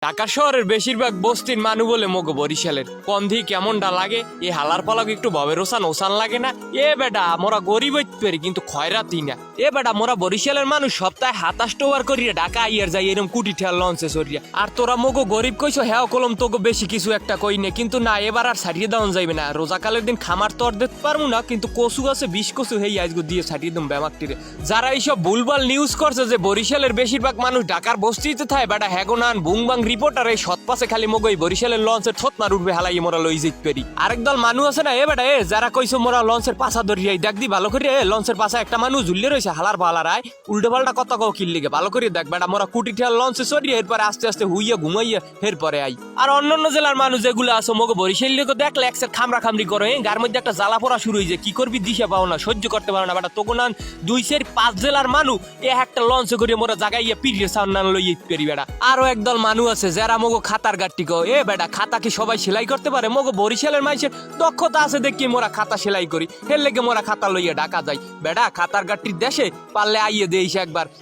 ঢাকা শহরের বেশিরভাগ বস্তির মানুষ বলে মগো বরিশালের কন্ধি কেমনটা লাগে এ হালার পালক একটু ভবের ওসান লাগে না। এ বেটা মোরা গরিব হইতে পারি কিন্তু খয়রাতি না। এ বেটা মোরা বরিশালের মানুষ সপ্তাহে 27 ওভার করিয়া ঢাকা আইয়ার যাই এরম কুটি ঠেল লঞ্চে সরিয়া। আর তোরা মগো গরিব কইছো হ্যাঁ কলম তোকে বেশি কিছু একটা কই নে, কিন্তু না এবার আর ছাড়িয়ে দেওয়া যাইবে না। রোজাকালের দিন খামার তো আর দিতে পারবো না, কিন্তু কচু আছে 20 কচু হেই আজগো দিয়ে ছাড়িয়ে দম ব্যামাকটিরে। যারা এইসব ভুলভাল নিউজ করছে যে বরিশালের বেশিরভাগ মানুষ ঢাকার বস্তিতে থাকে, বেটা হ্যাগোনান বুংবাং রিপোর্টার এই সৎপাশে খালি মগই বরিশালের লঞ্চের থত মার উঠবে হালাই মোরা লই যাইতে পারি। আরেক দল মানুষ আছে না এ বেটা এ যারা কইছো মোরা লঞ্চের পাশা ধরিয়াই দেখ দি ভালো করে লঞ্চের পাশা একটা মানুষ ঝুলিয়ে রয়েছে হালার পালারায় উল্টো পাল্টা কথা কও কিল্লিগে ভালো করে দেখ বেটা মোরা কুটি ঠেল লঞ্চে সরিয়ে এরপরে আস্তে আস্তে হুইয়া ঘুমাইয়া এরপরে আই। আর অন্যান্য জেলার মানুষ যেগুলো আছে মগো বরিশাল লোক দেখলে একসাথে খামরা খামরি করে গার মধ্যে একটা জ্বালা পড়া শুরু হয়ে যায়, কি করবি দিশা পাও না, সহ্য করতে পারো না বেটা। তখন 2-5 জেলার মানুষ এ একটা লঞ্চে করে মোরা জাগাইয়া পিড়িয়ে সামনান লইয়া পারি বেটা। আরো একদল মানুষ আছে যারা মগো খাতার গাট্টি কো এ বেটা খাতা কি সবাই সেলাই করতে পারে? মগো বরিশালের মানুষের দক্ষতা আছে দেখি মোরা খাতা সেলাই করি, হের লেগে মোরা খাতা লইয়া ঢাকা যাই। বেটা খাতার গাট্টির দেশে পারলে আইয়ে দেইস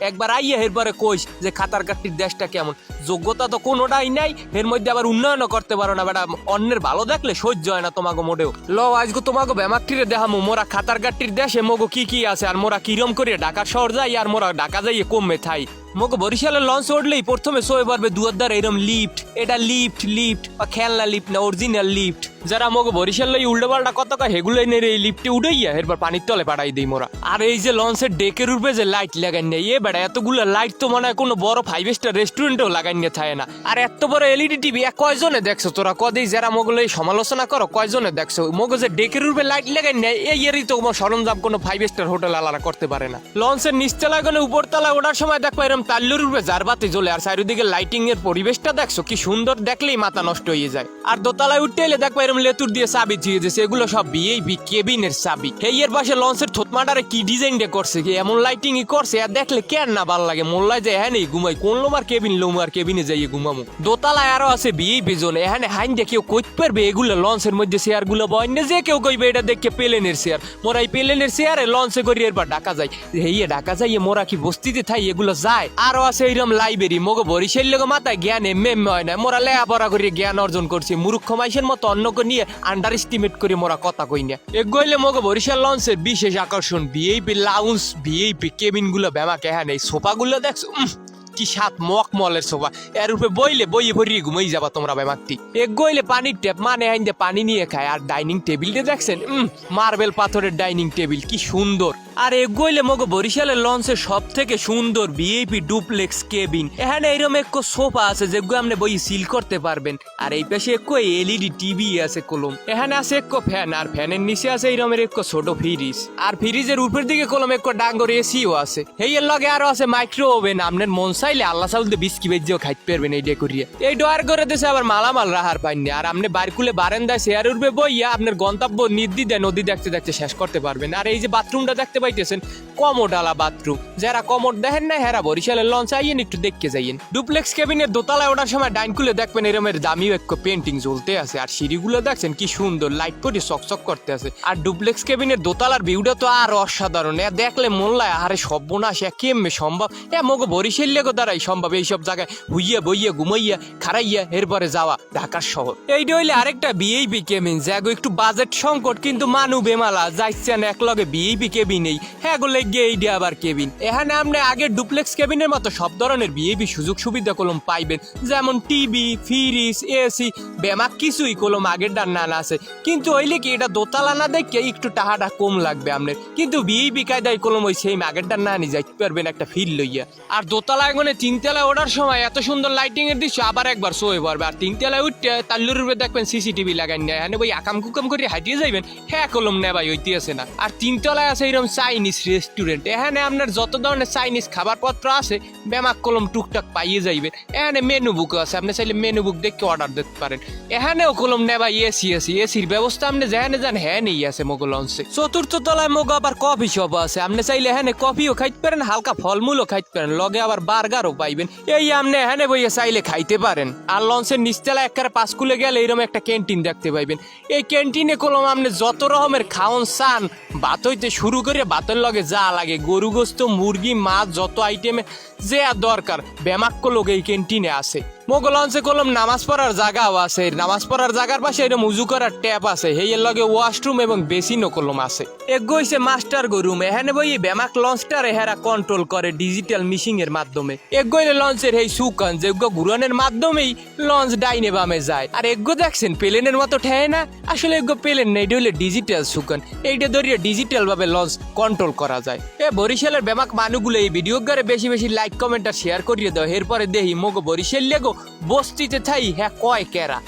একবার আইয়ে এরপরে কইস যে খাতার গাট্টির দেশটা কেমন। যোগ্যতা তো কোনোটাই নাই, এর মধ্যে আবার উন্নয়নও করতে পারো না বেটা। অন্যের ভালো দেখলে সহ্য হয় না তোমাকে মোটেও। ল আজকে তোমাকে ব্যামাকটিরে দেখামু মোরা খাতার গাট্টির দেশে মগো কি কি আছে আর মোরা কিরম করে ঢাকার শহর যাই আর মোরা ঢাকা যাইয়ে কমে থাই। মগো বরিশালের লঞ্চ উঠলেই প্রথমে সয়ে পারবে দুয়ার দ্বারা এরম লিফট, এটা লিফট বা খেলনা লিফট না অরিজিনাল লিফট। যারা মগো বরিশাল লই উল্টো পাল্টা কত কয় হেগুলোই নেই এই লিফটে উঠাইয়া এরপর পানির তলে পাঠাই দিই মোরা। আর এই যে লঞ্চের ডেকের উপরে যে লাইট লাগাই নেই এ বেড়া এতগুলো লাইট তো মনে হয় কোনো বড় 5 স্টার রেস্টুরেন্টেও লাগাই নিয়ে থাকে না। আর এত বড় এলইডি টিভি কয়জনে দেখছো তোরা? কদেই যারা মগলো এই সমালোচনা করো কয়জনে দেখছো? মগো যে ডেকের উপরে লাইট লাগাই নেই এরই তো সরঞ্জাম কোনো 5 স্টার হোটেল আলাদা করতে পারে না। লঞ্চের নিচতলায় কোনো উপরতলায় ওঠার সময় দেখো এরম তাল্লুর উপরে জারবাতি জ্বলে আর চারিদিকে লাইটিং এর পরিবেশটা দেখছো কি সুন্দর, দেখলেই মাথা নষ্ট হয়ে যায়। আর দোতলায় উঠতে এলে দেখো এরম লেতুর দিয়ে চাবি দিয়ে দিয়েছে, এগুলো সব ভিআইপি কেবিনের চাবি। এই এর পাশে লঞ্চের থতমাটারে কি ডিজাইন ডে করছে, কি এমন লাইটিং করছে আর দেখলে কেন না ভালো লাগে। মোল্লায় যে হ্যাঁ নেই ঘুমাই কোন লোমার কেবিন লোমার কেবিনে যাইয়ে ঘুমামু। দোতলায় আরো আছে ভিআইপি জোন, এখানে হাইন দিয়ে কেউ কইতে পারবে এগুলো লঞ্চের মধ্যে চেয়ার গুলো বয়নে যে কেউ কইবে এটা দেখে প্লেনের চেয়ার। মোরা এই প্লেনের চেয়ারে লঞ্চে করি এরপর ঢাকা যাই। হেয়ে ঢাকা যাইয়ে মোরা কি বস্তিতে থাই এগুলো যায়। আরো আছে এইরকম লাইব্রেরি মগো বরিশাল লোক মাথায় জ্ঞান এমএ হয় না, মোরা লেখাপড়া করে জ্ঞান অর্জন করছি। মূর্খ মাইসের মতো অন্যকে নিয়ে আন্ডার এস্টিমেট করে মোরা কথা কই না। এগোইলে মগো বরিশাল লঞ্চের বিশেষ আকর্ষণ ভিআইপি লাউঞ্জ, ভিআইপি কেবিন গুলো ব্যামাকে হ্যাঁ এই সোফা গুলো দেখছো কি সাত মকমলের সোফা, এর উপরে বইয়ে ভরিয়ে ঘুমাই যাবা তোমরা ব্যামাকটি। এগোইলে পানির ট্যাপ মানে আইন দিয়ে পানি নিয়ে খায়। আর ডাইনিং টেবিলটা দেখছেন মার্বেল পাথরের ডাইনিং টেবিল কি সুন্দর। আর এগোইলে মগো বরিশালের লঞ্চের সব থেকে সুন্দর ভিআইপি ডুপ্লেক্স কেবিন। এখানে এইরকম এক সোফা আছে যেগুলো আপনি বই সিল করতে পারবেন। আর এই পাশে এক এলইডি টিভি আছে কলম, এখানে আছে এক ফ্যান আর ফ্যানের নিচে আছে এইরকমের এক ছোট ফ্রিজ। আর ফ্রিজের উপর দিকে কলম এক ডাঙ্গর এসিও আছে। এই এর লগে আরো আছে মাইক্রো ওভেন, আপনার মন চাইলে আল্লাহ চাউল বিস্কি বেজিও খাইতে পারবেন এই ডেকোরিয়া। এই ডয়ার করে দিয়েছে আবার মালামাল রাহার পাইনি। আর আপনি বারকুলে বারান্দায় চেয়ার উঠবে বইয়া আপনার গন্তব্য নির্দ্বিধায় নদী দেখতে দেখতে শেষ করতে পারবেন। আর এই যে বাথরুমটা দেখতে পাইতেছেন কমোডালা বাথরুম, যারা কমোড দেখেন না হেরা বরিশালের লঞ্চ আইয়েন একটু দেখতে যাইয়েন। ডুপ্লেক্স কেবিনের দোতলায় ওঠার সময় ডাইনকুলে দেখবেন এরমের দামিও এক পেন্টিং জ্বলতে আছে। আর সিঁড়িগুলো দেখছেন কি সুন্দর লাইট করে চকচক করতে আছে। আর ডুপ্লেক্স কেবিনের দোতলার ভিউটা তো আর অসাধারণ, দেখলে মনলায় আরে সর্বনাশ কেমনে সম্ভব। মগো বরিশাল লেগো দ্বারাই সম্ভব এইসব জায়গায় হুইয়া বইয়া ঘুমাইয়া খারাইয়া এরপরে যাওয়া ঢাকার শহর। এইটা হইলে আরেকটা ভিআইপি কেবিন যাগো একটু বাজেট সংকট কিন্তু মানু বেমালা যাইছেন এক লগে ভিআইপি কেবিন নেই হ্যাঁ গোলে গিয়ে এইটা আবার কেবিন। এখানে আপনি আগের ডুপ্লেক্স কেবিনের মতো সব ধরনের ভিআইপি সুযোগ সুবিধা কলম পাইবেন, যেমন টিভি ফ্রিজ এসি বেমাক কিছুই কলম আগের ডান নানা আছে। কিন্তু হইলে কি এটা দোতলা না দেখে একটু টাকাটা কম লাগবে আপনার, কিন্তু ভিআইপি কায়দায় কলম ওই সেই আগের ডান না নিয়ে যাইতে পারবেন একটা ফিল লইয়া। আর দোতলায় গনে 3 তলায় ওঠার সময় এত সুন্দর লাইটিং এর দৃশ্য আবার একবার শোয়ে পড়বে। আর 3 তলায় উঠতে তাল্লুর উপরে দেখবেন সিসিটিভি লাগাই না, এখানে ওই আকাম কুকাম করে হাঁটিয়ে যাইবেন হ্যাঁ কলম নে ভাই হইতে আছে না। আর 3 তলায় আছে এরকম চাইনিজ রেস্টুরেন্ট, এখানে আপনার যত ধরনের চাইনিজ খাবারপত্র আছে বেমাক কলম টুকটাক পাইয়ে যাইবেন। এখানে মেনু বুক আছে, আপনি চাইলে মেনু বুক দেখে অর্ডার দিতে পারেন। এখানেও কলম নে ভাই এসি আছে, এসির ব্যবস্থা আপনি যেখানে যান হ্যাঁ নেই আছে মগো লঞ্চে। 4র্থ তলায় মগো আবার কফি শপ আছে, আপনি চাইলে এখানে কফিও খাইতে পারেন হালকা ফলমূলও খাইতে পারেন, লগে আবার বার্গারও পাইবেন। এই আপনি এখানে বইয়ে চাইলে খাইতে পারেন। আর লঞ্চের নিচতলা একবারে পাঁচকুলে গেলে এরকম একটা ক্যান্টিন দেখতে পাইবেন। এই ক্যান্টিনে কলম আপনি যত রকমের খাওন চান ভাত হইতে শুরু করে ভাতের লগে যা লাগে গরু গোস্ত মুরগি মাছ যত আইটেমে যে আর দরকার বেমাক্য লোক এই ক্যান্টিনে আছে। মগ লঞ্চে কলম নামাজ পড়ার জায়গাও আছে, নামাজ পড়ার জায়গার পাশে এটা মুজু করার ট্যাপ আছে, হেয়ের লগে ওয়াশরুম এবং বেসিনও কলম আছে। এক গইছে মাস্টার গরুম, এখানে বই ব্যামাক লঞ্চটার এহারা কন্ট্রোল করে ডিজিটাল মিশিং এর মাধ্যমে। এক গইলে লঞ্চের এই সুকান যে ঘুরানোর মাধ্যমেই লঞ্চ ডাইনে বামে যায়। আর এগো দেখছেন প্লেনের মতো ঠেয় না, আসলে এগো প্লেন না, এটা হলে ডিজিটাল সুকান, এইটা ধরিয়ে ডিজিটাল ভাবে লঞ্চ কন্ট্রোল করা যায়। বরিশালের ব্যামাক মানুষগুলো এই ভিডিও করে বেশি বেশি লাইক কমেন্ট আর শেয়ার করিয়ে দাও, এরপরে দেখি মগো বরিশাল লেগো বস্তিতে থাই হ্যাঁ কয় কেরা।